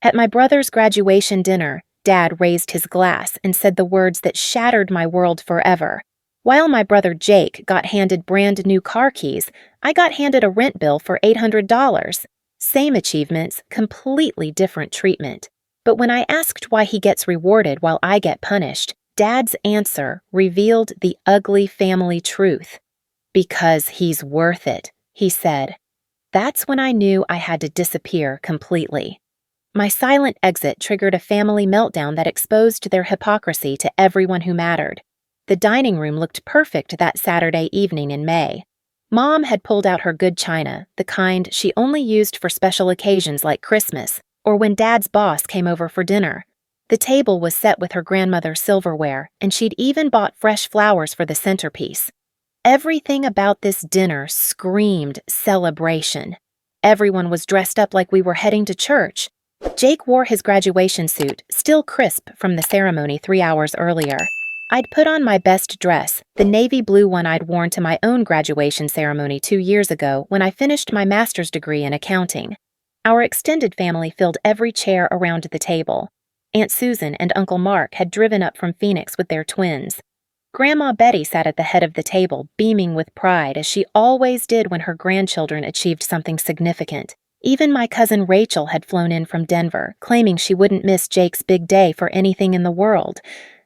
At my brother's graduation dinner, Dad raised his glass and said the words that shattered my world forever. While my brother Jake got handed brand new car keys, I got handed a rent bill for $800. Same achievements, completely different treatment. But when I asked why he gets rewarded while I get punished, Dad's answer revealed the ugly family truth. Because he's worth it, he said. That's when I knew I had to disappear completely. My silent exit triggered a family meltdown that exposed their hypocrisy to everyone who mattered. The dining room looked perfect that Saturday evening in May. Mom had pulled out her good china, the kind she only used for special occasions like Christmas, or when Dad's boss came over for dinner. The table was set with her grandmother's silverware, and she'd even bought fresh flowers for the centerpiece. Everything about this dinner screamed celebration. Everyone was dressed up like we were heading to church. Jake wore his graduation suit, still crisp from the ceremony 3 hours earlier. I'd put on my best dress, the navy blue one I'd worn to my own graduation ceremony 2 years ago when I finished my master's degree in accounting. Our extended family filled every chair around the table. Aunt Susan and Uncle Mark had driven up from Phoenix with their twins. Grandma Betty sat at the head of the table, beaming with pride as she always did when her grandchildren achieved something significant. Even my cousin Rachel had flown in from Denver, claiming she wouldn't miss Jake's big day for anything in the world.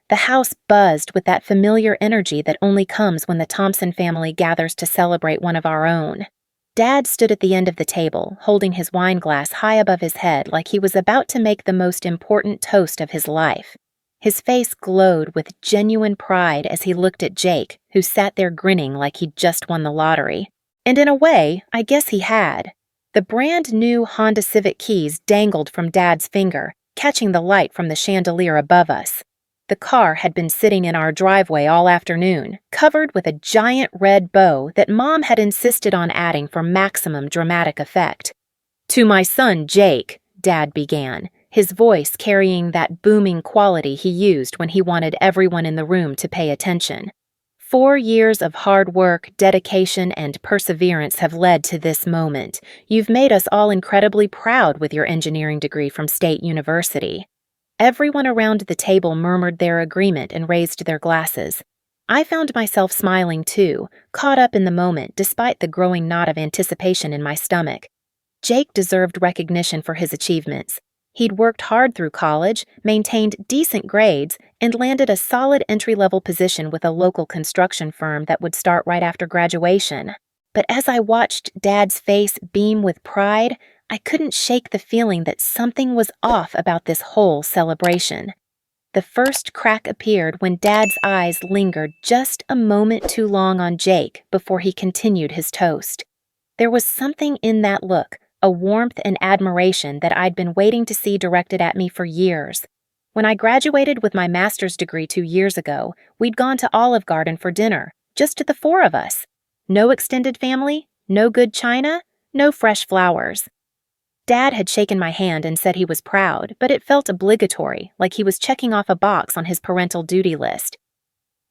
The house buzzed with that familiar energy that only comes when the Thompson family gathers to celebrate one of our own. Dad stood at the end of the table, holding his wine glass high above his head like he was about to make the most important toast of his life. His face glowed with genuine pride as he looked at Jake, who sat there grinning like he'd just won the lottery. And in a way, I guess he had. The brand new Honda Civic keys dangled from Dad's finger, catching the light from the chandelier above us. The car had been sitting in our driveway all afternoon, covered with a giant red bow that Mom had insisted on adding for maximum dramatic effect. "To my son, Jake," Dad began, his voice carrying that booming quality he used when he wanted everyone in the room to pay attention. 4 years of hard work, dedication, and perseverance have led to this moment. You've made us all incredibly proud with your engineering degree from State University. Everyone around the table murmured their agreement and raised their glasses. I found myself smiling too, caught up in the moment despite the growing knot of anticipation in my stomach. Jake deserved recognition for his achievements. He'd worked hard through college, maintained decent grades, and landed a solid entry-level position with a local construction firm that would start right after graduation. But as I watched Dad's face beam with pride, I couldn't shake the feeling that something was off about this whole celebration. The first crack appeared when Dad's eyes lingered just a moment too long on Jake before he continued his toast. There was something in that look, a warmth and admiration that I'd been waiting to see directed at me for years. When I graduated with my master's degree 2 years ago, we'd gone to Olive Garden for dinner, just the 4 of us. No extended family, no good china, no fresh flowers. Dad had shaken my hand and said he was proud, but it felt obligatory, like he was checking off a box on his parental duty list.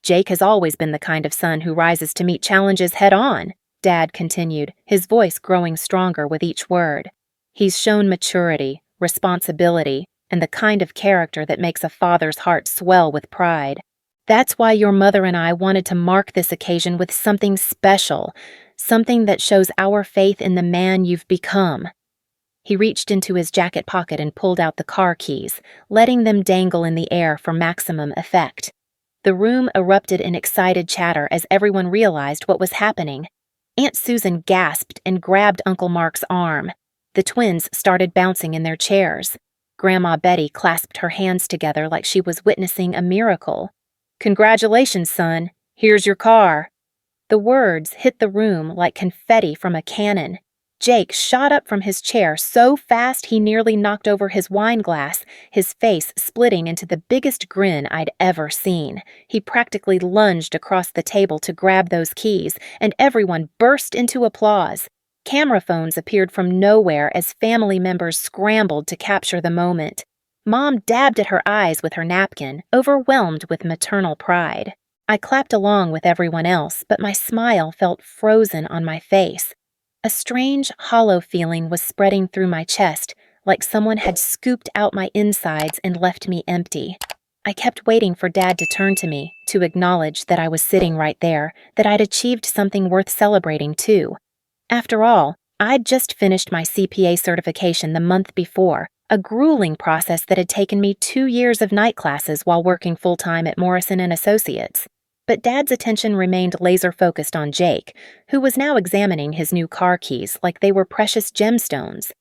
"Jake has always been the kind of son who rises to meet challenges head-on," Dad continued, his voice growing stronger with each word. "He's shown maturity, responsibility, and the kind of character that makes a father's heart swell with pride. That's why your mother and I wanted to mark this occasion with something special, something that shows our faith in the man you've become." He reached into his jacket pocket and pulled out the car keys, letting them dangle in the air for maximum effect. The room erupted in excited chatter as everyone realized what was happening. Aunt Susan gasped and grabbed Uncle Mark's arm. The twins started bouncing in their chairs. Grandma Betty clasped her hands together like she was witnessing a miracle. "Congratulations, son. Here's your car." The words hit the room like confetti from a cannon. Jake shot up from his chair so fast he nearly knocked over his wine glass, his face splitting into the biggest grin I'd ever seen. He practically lunged across the table to grab those keys, and everyone burst into applause. Camera phones appeared from nowhere as family members scrambled to capture the moment. Mom dabbed at her eyes with her napkin, overwhelmed with maternal pride. I clapped along with everyone else, but my smile felt frozen on my face. A strange, hollow feeling was spreading through my chest, like someone had scooped out my insides and left me empty. I kept waiting for Dad to turn to me, to acknowledge that I was sitting right there, that I'd achieved something worth celebrating too. After all, I'd just finished my CPA certification the month before, a grueling process that had taken me 2 years of night classes while working full-time at Morrison & Associates. But Dad's attention remained laser-focused on Jake, who was now examining his new car keys like they were precious gemstones.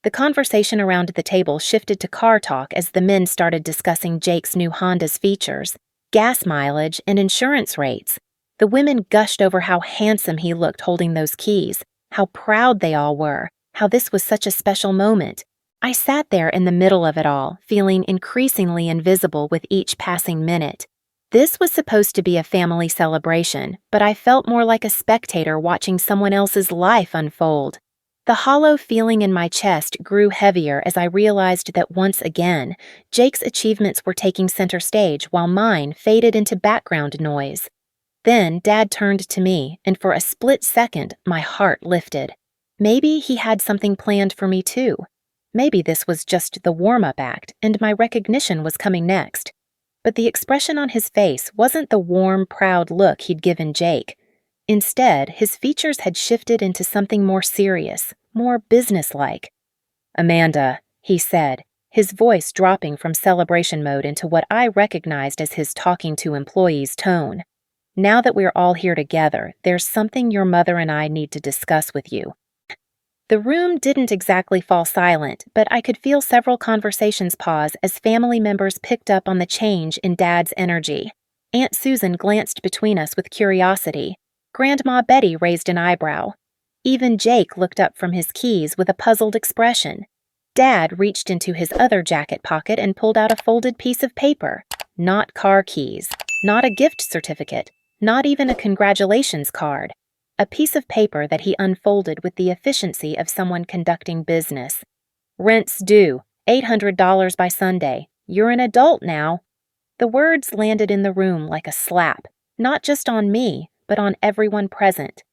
The conversation around the table shifted to car talk as the men started discussing Jake's new Honda's features, gas mileage, and insurance rates. The women gushed over how handsome he looked holding those keys, how proud they all were, how this was such a special moment. I sat there in the middle of it all, feeling increasingly invisible with each passing minute. This was supposed to be a family celebration, but I felt more like a spectator watching someone else's life unfold. The hollow feeling in my chest grew heavier as I realized that once again, Jake's achievements were taking center stage while mine faded into background noise. Then Dad turned to me, and for a split second, my heart lifted. Maybe he had something planned for me too. Maybe this was just the warm-up act, and my recognition was coming next. But the expression on his face wasn't the warm, proud look he'd given Jake. Instead, his features had shifted into something more serious, more businesslike. "Amanda," he said, his voice dropping from celebration mode into what I recognized as his talking to employees tone. "Now that we're all here together, there's something your mother and I need to discuss with you." The room didn't exactly fall silent, but I could feel several conversations pause as family members picked up on the change in Dad's energy. Aunt Susan glanced between us with curiosity. Grandma Betty raised an eyebrow. Even Jake looked up from his keys with a puzzled expression. Dad reached into his other jacket pocket and pulled out a folded piece of paper. Not car keys, not a gift certificate, not even a congratulations card. A piece of paper that he unfolded with the efficiency of someone conducting business. "Rent's due, $800 by Sunday. You're an adult now." The words landed in the room like a slap, not just on me, but on everyone present.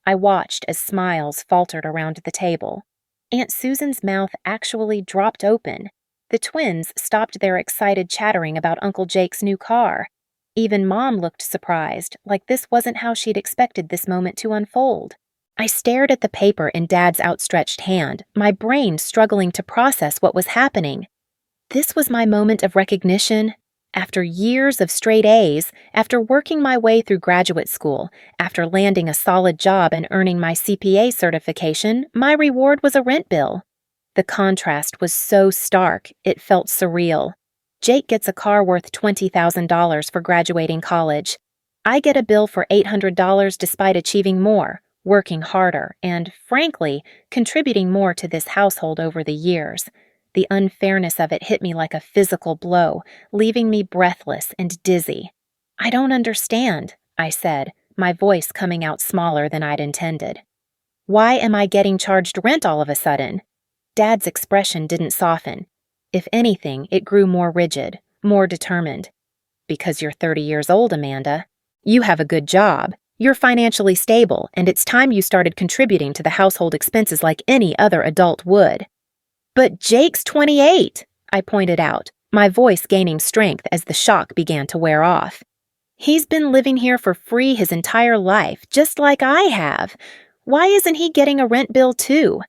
I watched as smiles faltered around the table. Aunt Susan's mouth actually dropped open. The twins stopped their excited chattering about Uncle Jake's new car. Even Mom looked surprised, like this wasn't how she'd expected this moment to unfold. I stared at the paper in Dad's outstretched hand, my brain struggling to process what was happening. This was my moment of recognition. After years of straight A's, after working my way through graduate school, after landing a solid job and earning my CPA certification, my reward was a rent bill. The contrast was so stark, it felt surreal. Jake gets a car worth $20,000 for graduating college. I get a bill for $800 despite achieving more, working harder, and, frankly, contributing more to this household over the years. The unfairness of it hit me like a physical blow, leaving me breathless and dizzy. "I don't understand," I said, my voice coming out smaller than I'd intended. "Why am I getting charged rent all of a sudden?" Dad's expression didn't soften. If anything, it grew more rigid, more determined. "Because you're 30 years old, Amanda. You have a good job. You're financially stable, and it's time you started contributing to the household expenses like any other adult would." "But Jake's 28, I pointed out, my voice gaining strength as the shock began to wear off. "He's been living here for free his entire life, just like I have. Why isn't he getting a rent bill too?"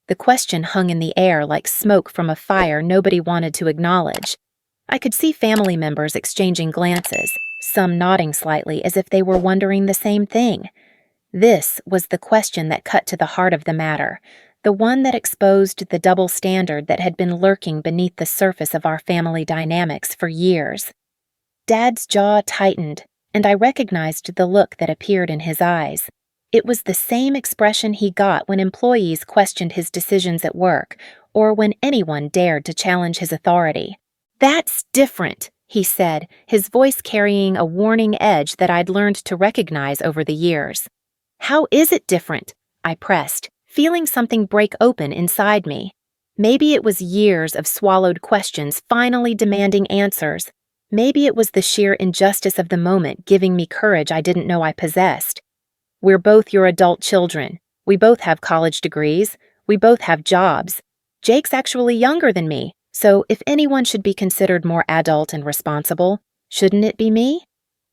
The question hung in the air like smoke from a fire nobody wanted to acknowledge. I could see family members exchanging glances, some nodding slightly as if they were wondering the same thing. This was the question that cut to the heart of the matter, the one that exposed the double standard that had been lurking beneath the surface of our family dynamics for years. Dad's jaw tightened, and I recognized the look that appeared in his eyes. It was the same expression he got when employees questioned his decisions at work, or when anyone dared to challenge his authority. "That's different," he said, his voice carrying a warning edge that I'd learned to recognize over the years. "How is it different?" I pressed, feeling something break open inside me. Maybe it was years of swallowed questions finally demanding answers. Maybe it was the sheer injustice of the moment giving me courage I didn't know I possessed. "We're both your adult children. We both have college degrees. We both have jobs. Jake's actually younger than me, so if anyone should be considered more adult and responsible, shouldn't it be me?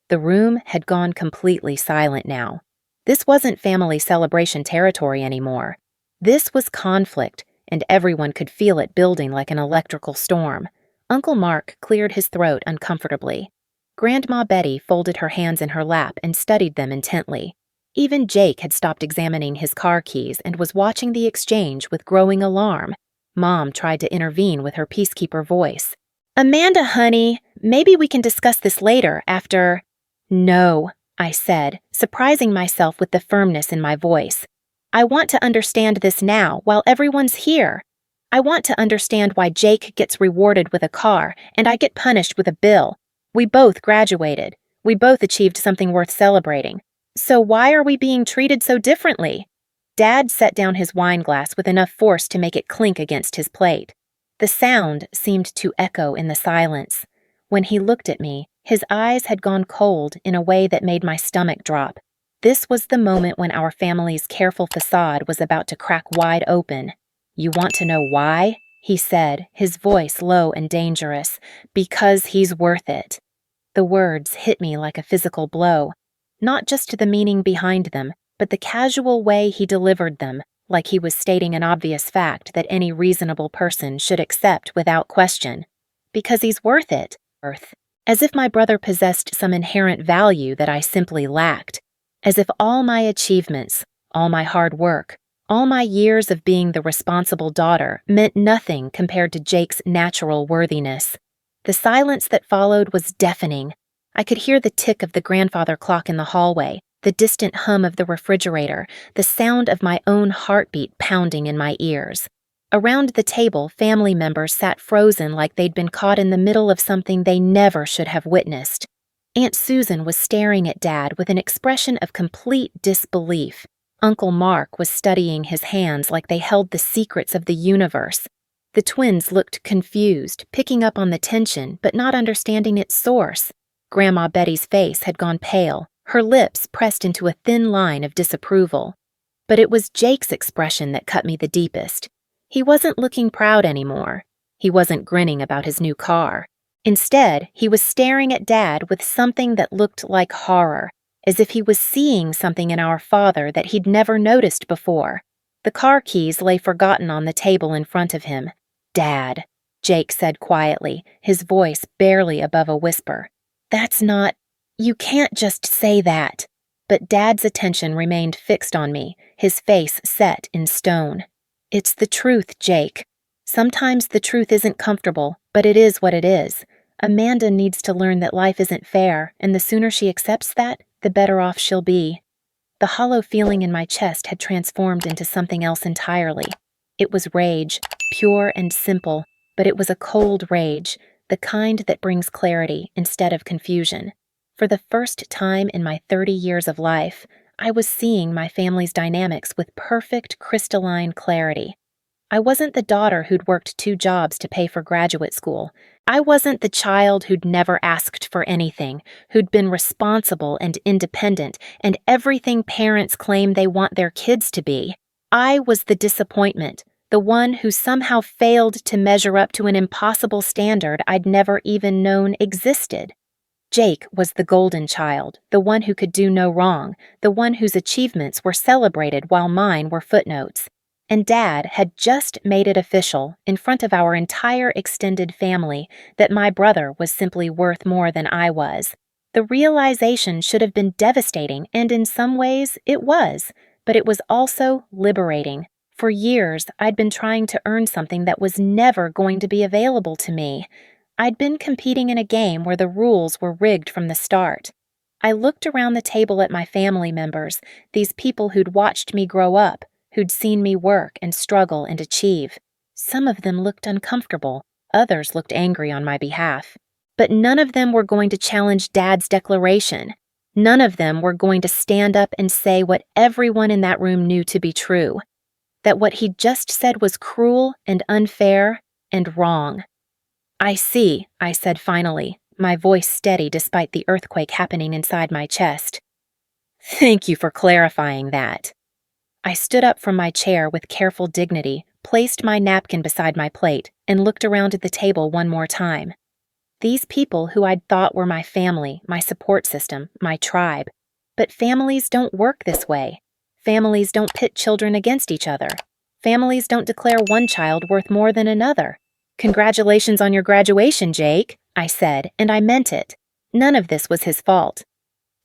The room had gone completely silent now. This wasn't family celebration territory anymore. This was conflict, and everyone could feel it building like an electrical storm. Uncle Mark cleared his throat uncomfortably. Grandma Betty folded her hands in her lap and studied them intently. Even Jake had stopped examining his car keys and was watching the exchange with growing alarm. Mom tried to intervene with her peacekeeper voice. "Amanda, honey, maybe we can discuss this later after—" "No," I said, surprising myself with the firmness in my voice. "I want to understand this now while everyone's here. I want to understand why Jake gets rewarded with a car and I get punished with a bill. We both graduated. We both achieved something worth celebrating. So why are we being treated so differently?" Dad set down his wine glass with enough force to make it clink against his plate. The sound seemed to echo in the silence. When he looked at me, his eyes had gone cold in a way that made my stomach drop. This was the moment when our family's careful facade was about to crack wide open. "You want to know why?" he said, his voice low and dangerous. "Because he's worth it." The words hit me like a physical blow. Not just the meaning behind them, but the casual way he delivered them, like he was stating an obvious fact that any reasonable person should accept without question. Because he's worth it, as if my brother possessed some inherent value that I simply lacked. As if all my achievements, all my hard work, all my years of being the responsible daughter meant nothing compared to Jake's natural worthiness. The silence that followed was deafening. I could hear the tick of the grandfather clock in the hallway, the distant hum of the refrigerator, the sound of my own heartbeat pounding in my ears. Around the table, family members sat frozen like they'd been caught in the middle of something they never should have witnessed. Aunt Susan was staring at Dad with an expression of complete disbelief. Uncle Mark was studying his hands like they held the secrets of the universe. The twins looked confused, picking up on the tension but not understanding its source. Grandma Betty's face had gone pale, her lips pressed into a thin line of disapproval. But it was Jake's expression that cut me the deepest. He wasn't looking proud anymore. He wasn't grinning about his new car. Instead, he was staring at Dad with something that looked like horror, as if he was seeing something in our father that he'd never noticed before. The car keys lay forgotten on the table in front of him. "Dad," Jake said quietly, his voice barely above a whisper. "That's not— You can't just say that." But Dad's attention remained fixed on me, his face set in stone. "It's the truth, Jake. Sometimes the truth isn't comfortable, but it is what it is. Amanda needs to learn that life isn't fair, and the sooner she accepts that, the better off she'll be." The hollow feeling in my chest had transformed into something else entirely. It was rage, pure and simple, but it was a cold rage, the kind that brings clarity instead of confusion. For the first time in my 30 years of life, I was seeing my family's dynamics with perfect crystalline clarity. I wasn't the daughter who'd worked 2 jobs to pay for graduate school. I wasn't the child who'd never asked for anything, who'd been responsible and independent and everything parents claim they want their kids to be. I was the disappointment, the one who somehow failed to measure up to an impossible standard I'd never even known existed. Jake was the golden child, the one who could do no wrong, the one whose achievements were celebrated while mine were footnotes. And Dad had just made it official, in front of our entire extended family, that my brother was simply worth more than I was. The realization should have been devastating, and in some ways it was, but it was also liberating. For years, I'd been trying to earn something that was never going to be available to me. I'd been competing in a game where the rules were rigged from the start. I looked around the table at my family members, these people who'd watched me grow up, who'd seen me work and struggle and achieve. Some of them looked uncomfortable, others looked angry on my behalf. But none of them were going to challenge Dad's declaration. None of them were going to stand up and say what everyone in that room knew to be true. That what he'd just said was cruel and unfair and wrong. "I see," I said finally, my voice steady despite the earthquake happening inside my chest. "Thank you for clarifying that." I stood up from my chair with careful dignity, placed my napkin beside my plate, and looked around at the table one more time. These people who I'd thought were my family, my support system, my tribe. But families don't work this way. Families don't pit children against each other. Families don't declare one child worth more than another. "Congratulations on your graduation, Jake," I said, and I meant it. None of this was his fault.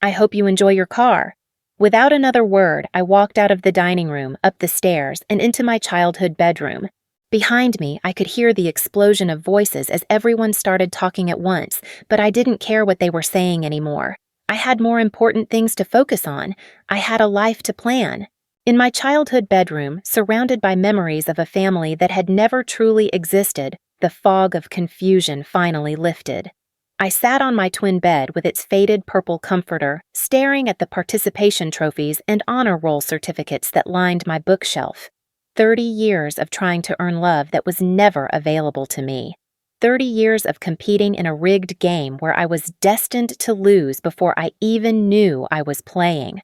"I hope you enjoy your car." Without another word, I walked out of the dining room, up the stairs, and into my childhood bedroom. Behind me, I could hear the explosion of voices as everyone started talking at once, but I didn't care what they were saying anymore. I had more important things to focus on. I had a life to plan. In my childhood bedroom, surrounded by memories of a family that had never truly existed, the fog of confusion finally lifted. I sat on my twin bed with its faded purple comforter, staring at the participation trophies and honor roll certificates that lined my bookshelf. 30 years of trying to earn love that was never available to me. 30 years of competing in a rigged game where I was destined to lose before I even knew I was playing.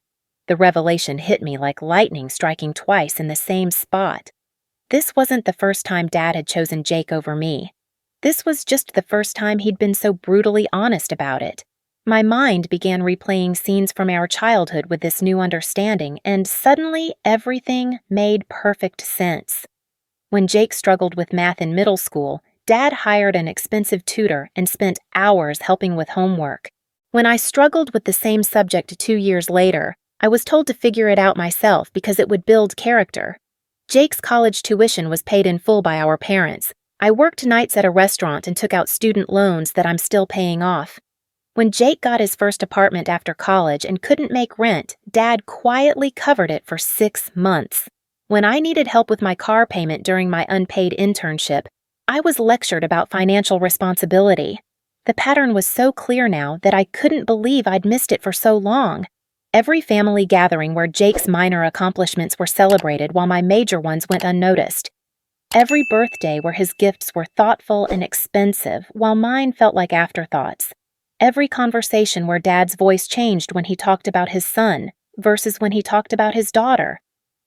The revelation hit me like lightning striking twice in the same spot. This wasn't the first time Dad had chosen Jake over me. This was just the first time he'd been so brutally honest about it. My mind began replaying scenes from our childhood with this new understanding, and suddenly everything made perfect sense. When Jake struggled with math in middle school, Dad hired an expensive tutor and spent hours helping with homework. When I struggled with the same subject 2 years later, I was told to figure it out myself because it would build character. Jake's college tuition was paid in full by our parents. I worked nights at a restaurant and took out student loans that I'm still paying off. When Jake got his first apartment after college and couldn't make rent, Dad quietly covered it for 6 months. When I needed help with my car payment during my unpaid internship, I was lectured about financial responsibility. The pattern was so clear now that I couldn't believe I'd missed it for so long. Every family gathering where Jake's minor accomplishments were celebrated while my major ones went unnoticed. Every birthday where his gifts were thoughtful and expensive while mine felt like afterthoughts. Every conversation where Dad's voice changed when he talked about his son versus when he talked about his daughter.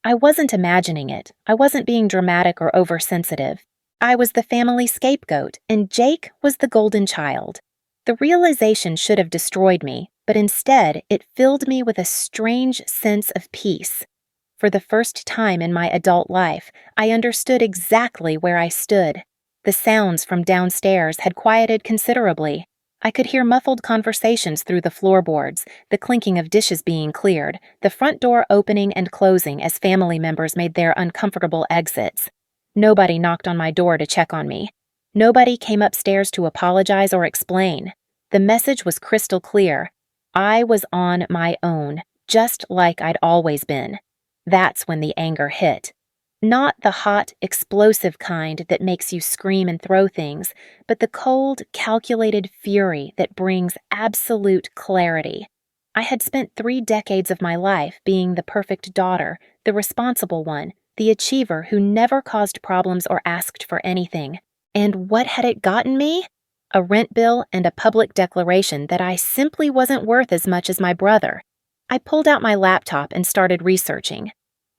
I wasn't imagining it. I wasn't being dramatic or oversensitive. I was the family scapegoat, and Jake was the golden child. The realization should have destroyed me, but instead it filled me with a strange sense of peace. For the first time in my adult life, I understood exactly where I stood. The sounds from downstairs had quieted considerably. I could hear muffled conversations through the floorboards, the clinking of dishes being cleared, the front door opening and closing as family members made their uncomfortable exits. Nobody knocked on my door to check on me. Nobody came upstairs to apologize or explain. The message was crystal clear. I was on my own, just like I'd always been. That's when the anger hit. Not the hot, explosive kind that makes you scream and throw things, but the cold, calculated fury that brings absolute clarity. I had spent 3 decades of my life being the perfect daughter, the responsible one, the achiever who never caused problems or asked for anything. And what had it gotten me? A rent bill and a public declaration that I simply wasn't worth as much as my brother. I pulled out my laptop and started researching.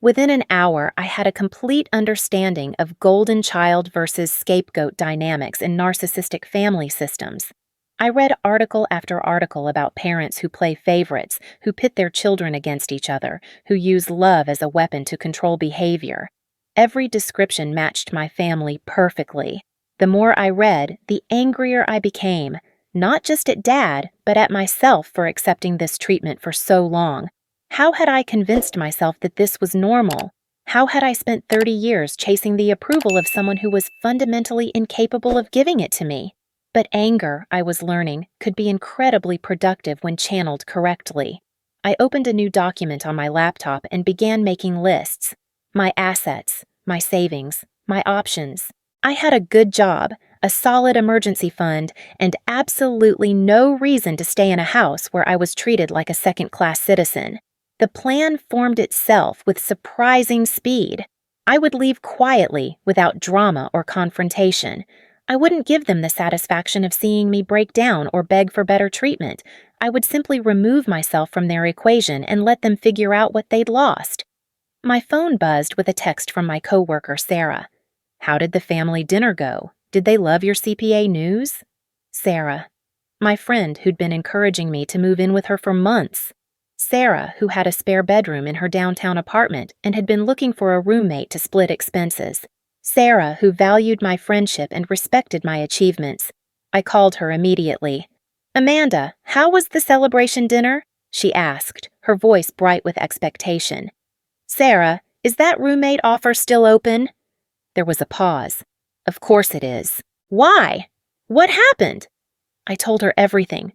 Within an hour, I had a complete understanding of golden child versus scapegoat dynamics in narcissistic family systems. I read article after article about parents who play favorites, who pit their children against each other, who use love as a weapon to control behavior. Every description matched my family perfectly. The more I read, the angrier I became, not just at Dad, but at myself for accepting this treatment for so long. How had I convinced myself that this was normal? How had I spent 30 years chasing the approval of someone who was fundamentally incapable of giving it to me? But anger, I was learning, could be incredibly productive when channeled correctly. I opened a new document on my laptop and began making lists. My assets, my savings, my options. I had a good job, a solid emergency fund, and absolutely no reason to stay in a house where I was treated like a second-class citizen. The plan formed itself with surprising speed. I would leave quietly, without drama or confrontation. I wouldn't give them the satisfaction of seeing me break down or beg for better treatment. I would simply remove myself from their equation and let them figure out what they'd lost. My phone buzzed with a text from my coworker, Sarah. How did the family dinner go? Did they love your CPA news? Sarah, my friend who'd been encouraging me to move in with her for months. Sarah, who had a spare bedroom in her downtown apartment and had been looking for a roommate to split expenses. Sarah, who valued my friendship and respected my achievements. I called her immediately. Amanda, how was the celebration dinner? She asked, her voice bright with expectation. Sarah, is that roommate offer still open? There was a pause. Of course it is. Why? What happened? I told her everything.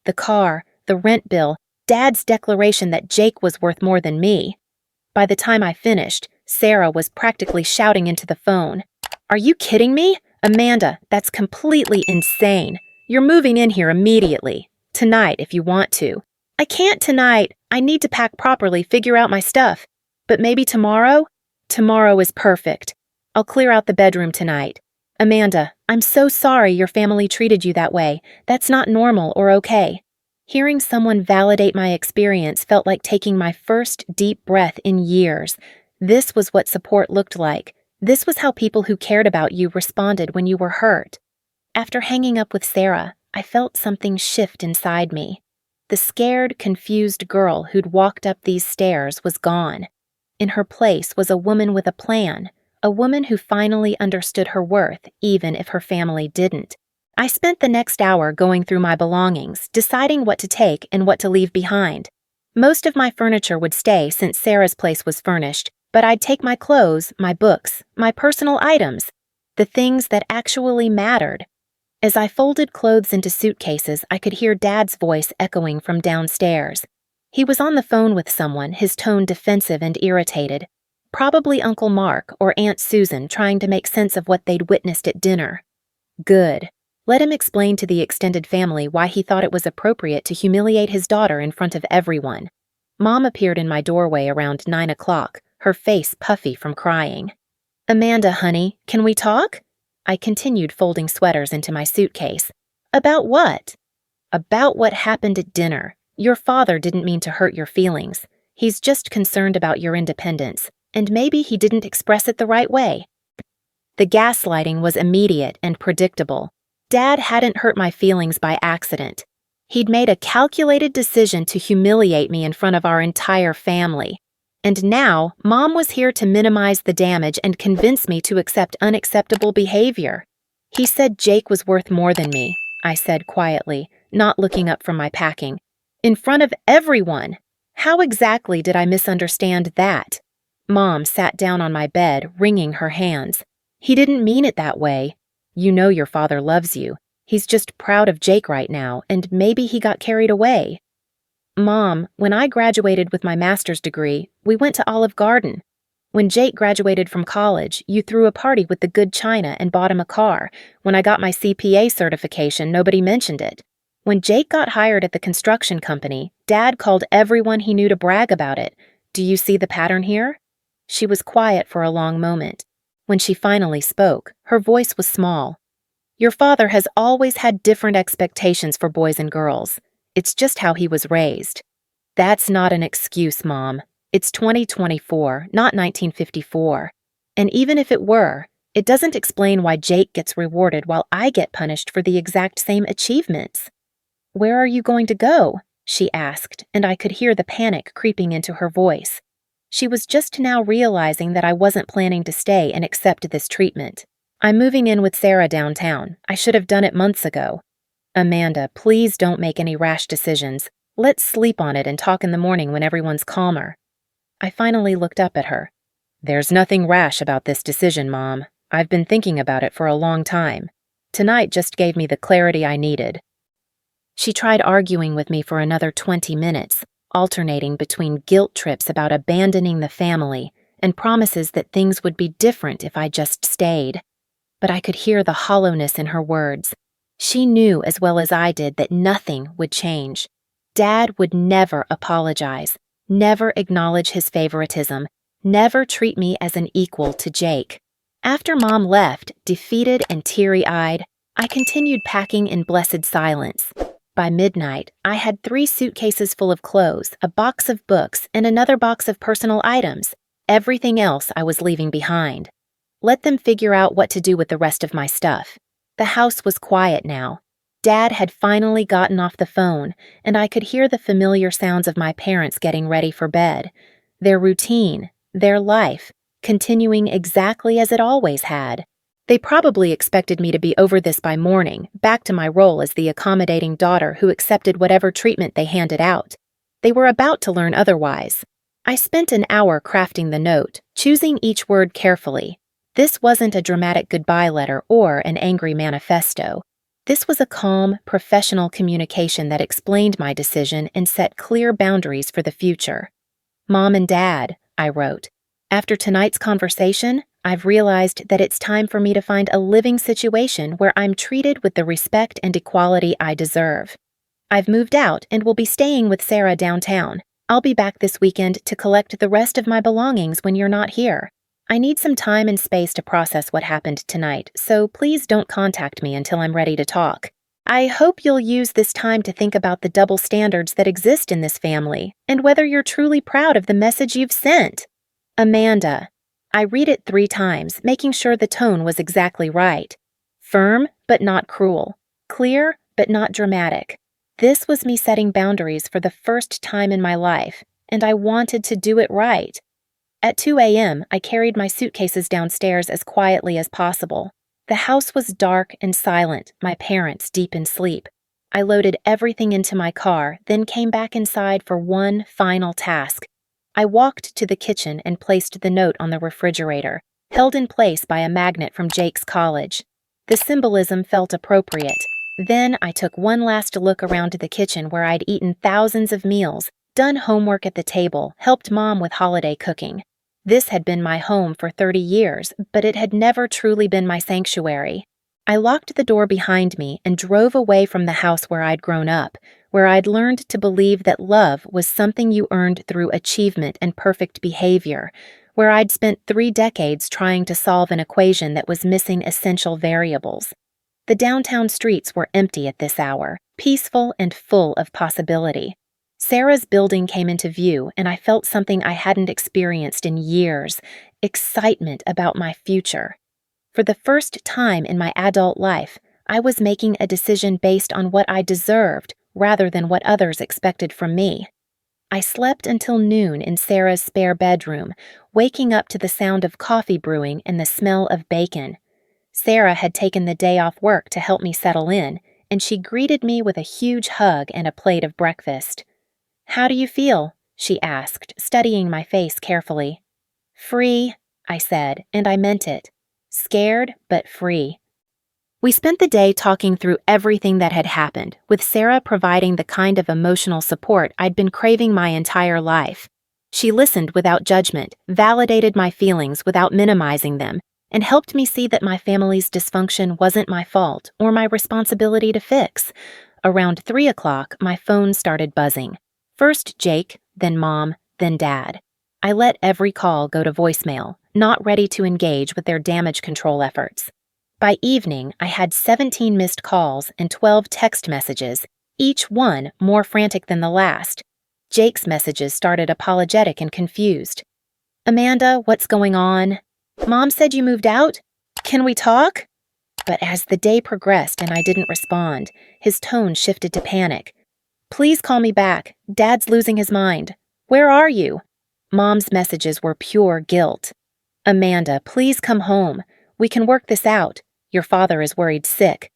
The car, the rent bill, Dad's declaration that Jake was worth more than me. By the time I finished, Sarah was practically shouting into the phone. Are you kidding me? Amanda, that's completely insane. You're moving in here immediately. Tonight, if you want to. I can't tonight. I need to pack properly, figure out my stuff. But maybe tomorrow? Tomorrow is perfect. I'll clear out the bedroom tonight. Amanda, I'm so sorry your family treated you that way. That's not normal or okay. Hearing someone validate my experience felt like taking my first deep breath in years. This was what support looked like. This was how people who cared about you responded when you were hurt. After hanging up with Sarah, I felt something shift inside me. The scared, confused girl who'd walked up these stairs was gone. In her place was a woman with a plan, a woman who finally understood her worth, even if her family didn't. I spent the next hour going through my belongings, deciding what to take and what to leave behind. Most of my furniture would stay since Sarah's place was furnished, but I'd take my clothes, my books, my personal items, the things that actually mattered. As I folded clothes into suitcases, I could hear Dad's voice echoing from downstairs. He was on the phone with someone, his tone defensive and irritated. Probably Uncle Mark or Aunt Susan trying to make sense of what they'd witnessed at dinner. Good. Let him explain to the extended family why he thought it was appropriate to humiliate his daughter in front of everyone. Mom appeared in my doorway around 9 o'clock, her face puffy from crying. Amanda, honey, can we talk? I continued folding sweaters into my suitcase. About what? About what happened at dinner. Your father didn't mean to hurt your feelings. He's just concerned about your independence, and maybe he didn't express it the right way. The gaslighting was immediate and predictable. Dad hadn't hurt my feelings by accident. He'd made a calculated decision to humiliate me in front of our entire family. And now, Mom was here to minimize the damage and convince me to accept unacceptable behavior. He said Jake was worth more than me, I said quietly, not looking up from my packing. In front of everyone! How exactly did I misunderstand that? Mom sat down on my bed, wringing her hands. He didn't mean it that way. You know your father loves you. He's just proud of Jake right now, and maybe he got carried away. Mom, when I graduated with my master's degree, we went to Olive Garden. When Jake graduated from college, you threw a party with the good china and bought him a car. When I got my CPA certification, nobody mentioned it. When Jake got hired at the construction company, Dad called everyone he knew to brag about it. Do you see the pattern here? She was quiet for a long moment. When she finally spoke, her voice was small. Your father has always had different expectations for boys and girls. It's just how he was raised. That's not an excuse, Mom. It's 2024, not 1954. And even if it were, it doesn't explain why Jake gets rewarded while I get punished for the exact same achievements. Where are you going to go? She asked, and I could hear the panic creeping into her voice. She was just now realizing that I wasn't planning to stay and accept this treatment. I'm moving in with Sarah downtown. I should have done it months ago. Amanda, please don't make any rash decisions. Let's sleep on it and talk in the morning when everyone's calmer. I finally looked up at her. There's nothing rash about this decision, Mom. I've been thinking about it for a long time. Tonight just gave me the clarity I needed. She tried arguing with me for another 20 minutes, alternating between guilt trips about abandoning the family and promises that things would be different if I just stayed. But I could hear the hollowness in her words. She knew as well as I did that nothing would change. Dad would never apologize, never acknowledge his favoritism, never treat me as an equal to Jake. After Mom left, defeated and teary-eyed, I continued packing in blessed silence. By midnight, I had 3 suitcases full of clothes, a box of books, and another box of personal items. Everything else I was leaving behind. Let them figure out what to do with the rest of my stuff. The house was quiet now. Dad had finally gotten off the phone, and I could hear the familiar sounds of my parents getting ready for bed. Their routine, their life, continuing exactly as it always had. They probably expected me to be over this by morning, back to my role as the accommodating daughter who accepted whatever treatment they handed out. They were about to learn otherwise. I spent an hour crafting the note, choosing each word carefully. This wasn't a dramatic goodbye letter or an angry manifesto. This was a calm, professional communication that explained my decision and set clear boundaries for the future. Mom and Dad, I wrote, after tonight's conversation, I've realized that it's time for me to find a living situation where I'm treated with the respect and equality I deserve. I've moved out and will be staying with Sarah downtown. I'll be back this weekend to collect the rest of my belongings when you're not here. I need some time and space to process what happened tonight, so please don't contact me until I'm ready to talk. I hope you'll use this time to think about the double standards that exist in this family and whether you're truly proud of the message you've sent. Amanda. I read it 3 times, making sure the tone was exactly right. Firm, but not cruel. Clear, but not dramatic. This was me setting boundaries for the first time in my life, and I wanted to do it right. At 2 a.m., I carried my suitcases downstairs as quietly as possible. The house was dark and silent, my parents deep in sleep. I loaded everything into my car, then came back inside for one final task. I walked to the kitchen and placed the note on the refrigerator, held in place by a magnet from Jake's college. The symbolism felt appropriate. Then I took one last look around the kitchen where I'd eaten thousands of meals, done homework at the table, helped Mom with holiday cooking. This had been my home for 30 years, but it had never truly been my sanctuary. I locked the door behind me and drove away from the house where I'd grown up, where I'd learned to believe that love was something you earned through achievement and perfect behavior, where I'd spent 3 decades trying to solve an equation that was missing essential variables. The downtown streets were empty at this hour, peaceful and full of possibility. Sarah's building came into view, and I felt something I hadn't experienced in years, excitement about my future. For the first time in my adult life, I was making a decision based on what I deserved rather than what others expected from me. I slept until noon in Sarah's spare bedroom, waking up to the sound of coffee brewing and the smell of bacon. Sarah had taken the day off work to help me settle in, and she greeted me with a huge hug and a plate of breakfast. "How do you feel?" she asked, studying my face carefully. "Free," I said, and I meant it. Scared, but free. We spent the day talking through everything that had happened, with Sarah providing the kind of emotional support I'd been craving my entire life. She listened without judgment, validated my feelings without minimizing them, and helped me see that my family's dysfunction wasn't my fault or my responsibility to fix. Around 3 o'clock, my phone started buzzing. First Jake, then Mom, then Dad. I let every call go to voicemail, not ready to engage with their damage control efforts. By evening, I had 17 missed calls and 12 text messages, each one more frantic than the last. Jake's messages started apologetic and confused. "Amanda, what's going on? Mom said you moved out? Can we talk?" But as the day progressed and I didn't respond, his tone shifted to panic. "Please call me back. Dad's losing his mind. Where are you?" Mom's messages were pure guilt. "Amanda, please come home. We can work this out. Your father is worried sick."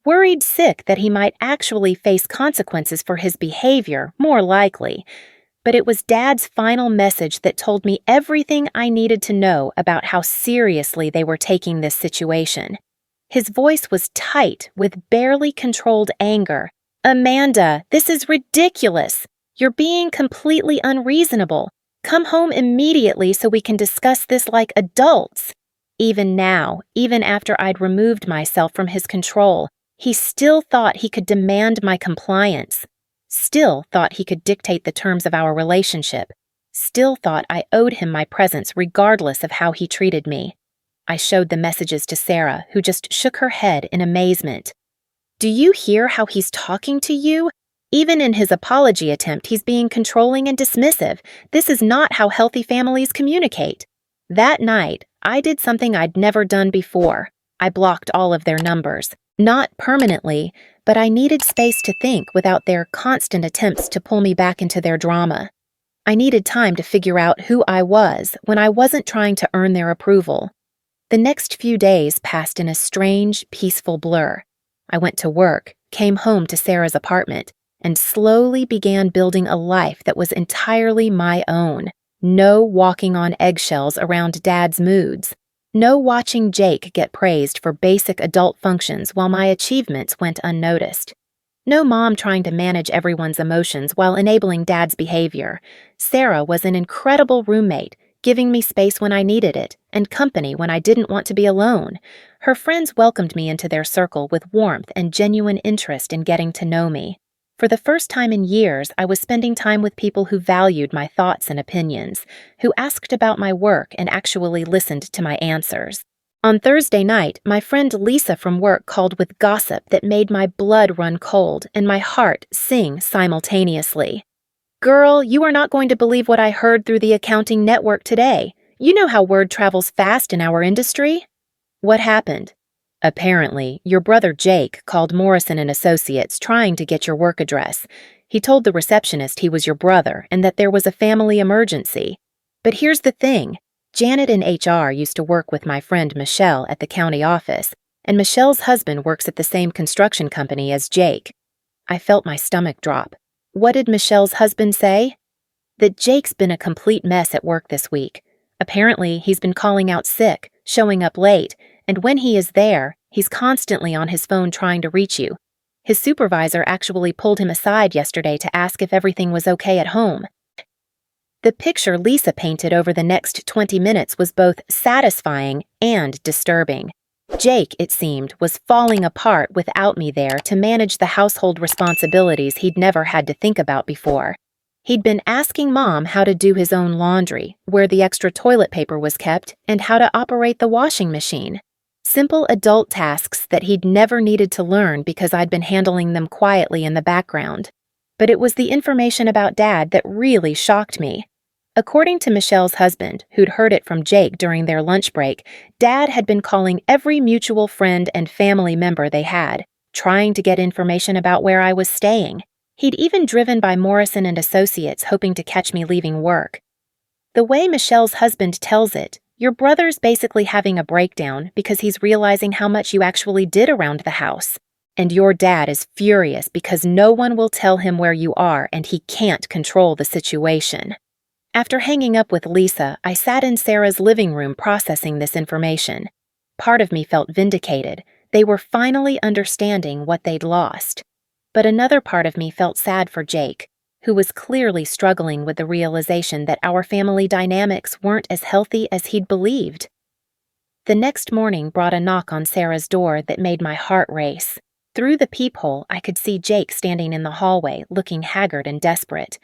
Worried sick that he might actually face consequences for his behavior, more likely. But it was Dad's final message that told me everything I needed to know about how seriously they were taking this situation. His voice was tight, with barely controlled anger. "Amanda, this is ridiculous. You're being completely unreasonable. Come home immediately so we can discuss this like adults." Even now, even after I'd removed myself from his control, he still thought he could demand my compliance. Still thought he could dictate the terms of our relationship. Still thought I owed him my presence regardless of how he treated me. I showed the messages to Sarah, who just shook her head in amazement. "Do you hear how he's talking to you? Even in his apology attempt, he's being controlling and dismissive. This is not how healthy families communicate." That night, I did something I'd never done before. I blocked all of their numbers. Not permanently, but I needed space to think without their constant attempts to pull me back into their drama. I needed time to figure out who I was when I wasn't trying to earn their approval. The next few days passed in a strange, peaceful blur. I went to work, came home to Sarah's apartment, and slowly began building a life that was entirely my own. No walking on eggshells around Dad's moods. No watching Jake get praised for basic adult functions while my achievements went unnoticed. No mom trying to manage everyone's emotions while enabling Dad's behavior. Sarah was an incredible roommate, giving me space when I needed it, and company when I didn't want to be alone. Her friends welcomed me into their circle with warmth and genuine interest in getting to know me. For the first time in years, I was spending time with people who valued my thoughts and opinions, who asked about my work and actually listened to my answers. On Thursday night, my friend Lisa from work called with gossip that made my blood run cold and my heart sing simultaneously. "Girl, you are not going to believe what I heard through the accounting network today. You know how word travels fast in our industry?" "What happened?" "Apparently, your brother Jake called Morrison and Associates trying to get your work address. He told the receptionist he was your brother and that there was a family emergency. But here's the thing. Janet in HR used to work with my friend Michelle at the county office, and Michelle's husband works at the same construction company as Jake." I felt my stomach drop. What did Michelle's husband say? "That Jake's been a complete mess at work this week. Apparently, he's been calling out sick, showing up late, and when he is there, he's constantly on his phone trying to reach you. His supervisor actually pulled him aside yesterday to ask if everything was okay at home." The picture Lisa painted over the next 20 minutes was both satisfying and disturbing. Jake, it seemed, was falling apart without me there to manage the household responsibilities he'd never had to think about before. He'd been asking Mom how to do his own laundry, where the extra toilet paper was kept, and how to operate the washing machine. Simple adult tasks that he'd never needed to learn because I'd been handling them quietly in the background. But it was the information about Dad that really shocked me. According to Michelle's husband, who'd heard it from Jake during their lunch break, Dad had been calling every mutual friend and family member they had, trying to get information about where I was staying. He'd even driven by Morrison and Associates hoping to catch me leaving work. The way Michelle's husband tells it, your brother's basically having a breakdown because he's realizing how much you actually did around the house. And your dad is furious because no one will tell him where you are and he can't control the situation. After hanging up with Lisa, I sat in Sarah's living room processing this information. Part of me felt vindicated. They were finally understanding what they'd lost. But another part of me felt sad for Jake, who was clearly struggling with the realization that our family dynamics weren't as healthy as he'd believed. The next morning brought a knock on Sarah's door that made my heart race. Through the peephole, I could see Jake standing in the hallway, looking haggard and desperate.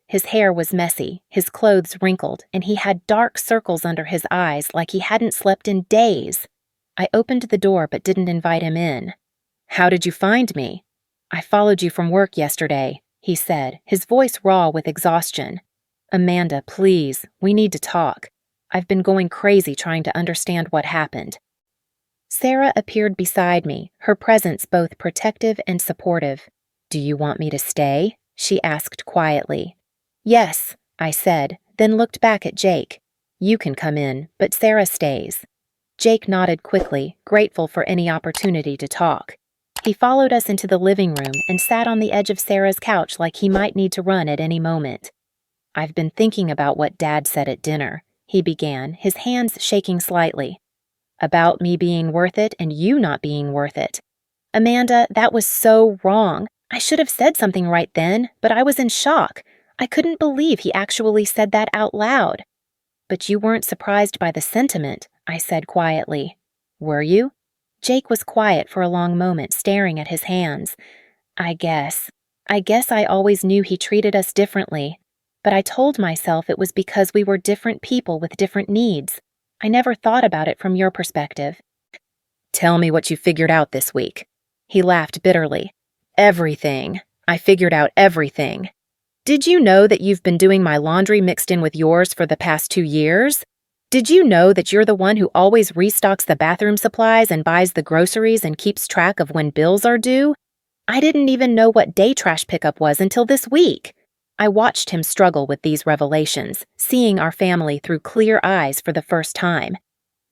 His hair was messy, his clothes wrinkled, and he had dark circles under his eyes like he hadn't slept in days. I opened the door but didn't invite him in. "How did you find me?" "I followed you from work yesterday," he said, his voice raw with exhaustion. "Amanda, please, we need to talk. I've been going crazy trying to understand what happened." Sarah appeared beside me, her presence both protective and supportive. "Do you want me to stay?" she asked quietly. "Yes," I said, then looked back at Jake. "You can come in, but Sarah stays." Jake nodded quickly, grateful for any opportunity to talk. He followed us into the living room and sat on the edge of Sarah's couch like he might need to run at any moment. "I've been thinking about what Dad said at dinner," he began, his hands shaking slightly. "About me being worth it and you not being worth it. Amanda, that was so wrong. I should have said something right then, but I was in shock. I couldn't believe he actually said that out loud." "But you weren't surprised by the sentiment," I said quietly. "Were you?" Jake was quiet for a long moment, staring at his hands. I guess I always knew he treated us differently, but I told myself it was because we were different people with different needs. I never thought about it from your perspective." "Tell me what you figured out this week." He laughed bitterly. "Everything. I figured out everything. Did you know that you've been doing my laundry mixed in with yours for the past 2 years? Did you know that you're the one who always restocks the bathroom supplies and buys the groceries and keeps track of when bills are due? I didn't even know what day trash pickup was until this week. I watched him struggle with these revelations, seeing our family through clear eyes for the first time.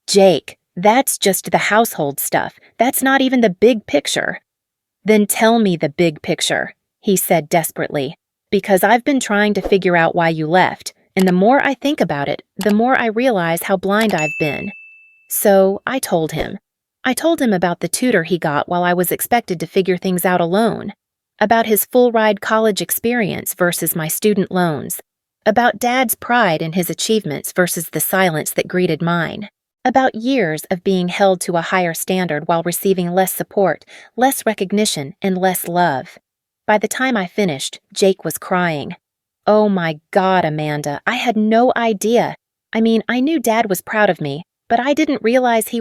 Jake, that's just the household stuff. That's not even the big picture. Then tell me the big picture, he said desperately, because I've been trying to figure out why you left, and the more I think about it, the more I realize how blind I've been. So I told him. I told him about the tutor he got while I was expected to figure things out alone, about his full-ride college experience versus my student loans, about Dad's pride in his achievements versus the silence that greeted mine, about years of being held to a higher standard while receiving less support, less recognition, and less love. By the time I finished, Jake was crying. Oh my God, Amanda, I had no idea. I mean, I knew Dad was proud of me, but I didn't realize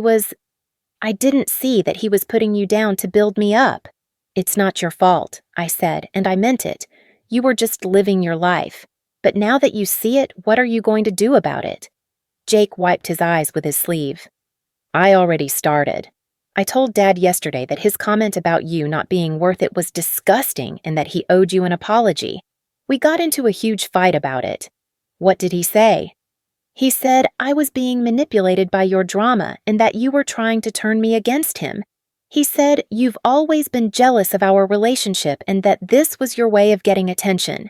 I didn't see that he was putting you down to build me up. It's not your fault, I said, and I meant it. You were just living your life. But now that you see it, what are you going to do about it? Jake wiped his eyes with his sleeve. I already started. I told Dad yesterday that his comment about you not being worth it was disgusting and that he owed you an apology. We got into a huge fight about it. What did he say? He said I was being manipulated by your drama and that you were trying to turn me against him. He said you've always been jealous of our relationship and that this was your way of getting attention.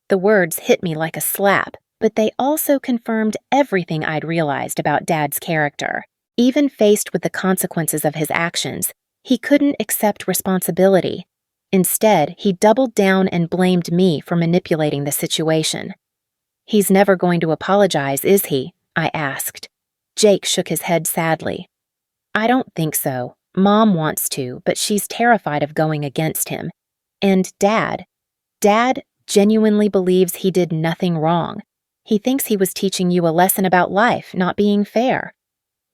The words hit me like a slap, but they also confirmed everything I'd realized about Dad's character. Even faced with the consequences of his actions, he couldn't accept responsibility. Instead, he doubled down and blamed me for manipulating the situation. He's never going to apologize, is he? I asked. Jake shook his head sadly. I don't think so. Mom wants to, but she's terrified of going against him. And Dad genuinely believes he did nothing wrong. He thinks he was teaching you a lesson about life, not being fair.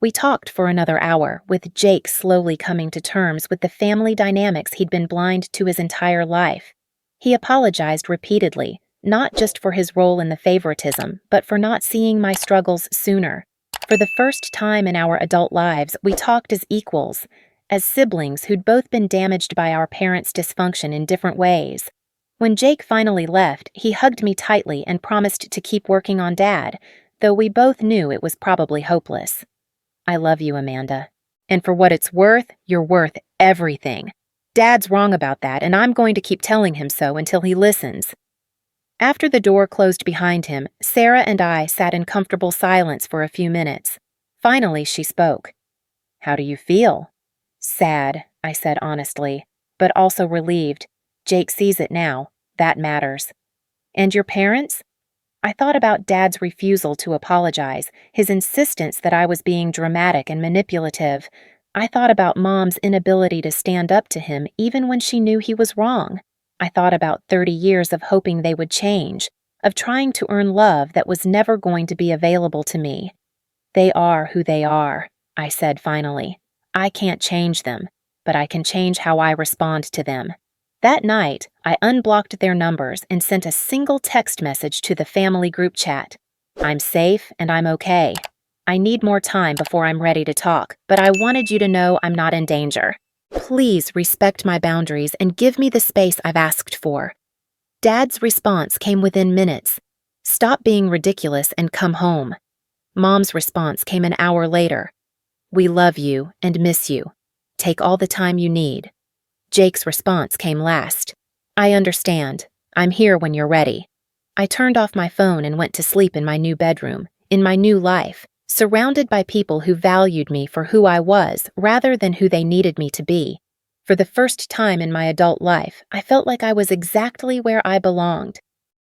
We talked for another hour, with Jake slowly coming to terms with the family dynamics he'd been blind to his entire life. He apologized repeatedly, not just for his role in the favoritism, but for not seeing my struggles sooner. For the first time in our adult lives, we talked as equals, as siblings who'd both been damaged by our parents' dysfunction in different ways. When Jake finally left, he hugged me tightly and promised to keep working on Dad, though we both knew it was probably hopeless. I love you, Amanda. And for what it's worth, you're worth everything. Dad's wrong about that, and I'm going to keep telling him so until he listens. After the door closed behind him, Sarah and I sat in comfortable silence for a few minutes. Finally, she spoke. How do you feel? Sad, I said honestly, but also relieved. Jake sees it now. That matters. And your parents? I thought about Dad's refusal to apologize, his insistence that I was being dramatic and manipulative. I thought about Mom's inability to stand up to him even when she knew he was wrong. I thought about 30 years of hoping they would change, of trying to earn love that was never going to be available to me. They are who they are, I said finally. I can't change them, but I can change how I respond to them. That night, I unblocked their numbers and sent a single text message to the family group chat. I'm safe and I'm okay. I need more time before I'm ready to talk, but I wanted you to know I'm not in danger. Please respect my boundaries and give me the space I've asked for. Dad's response came within minutes. Stop being ridiculous and come home. Mom's response came an hour later. We love you and miss you. Take all the time you need. Jake's response came last. I understand. I'm here when you're ready. I turned off my phone and went to sleep in my new bedroom, in my new life, surrounded by people who valued me for who I was rather than who they needed me to be. For the first time in my adult life, I felt like I was exactly where I belonged.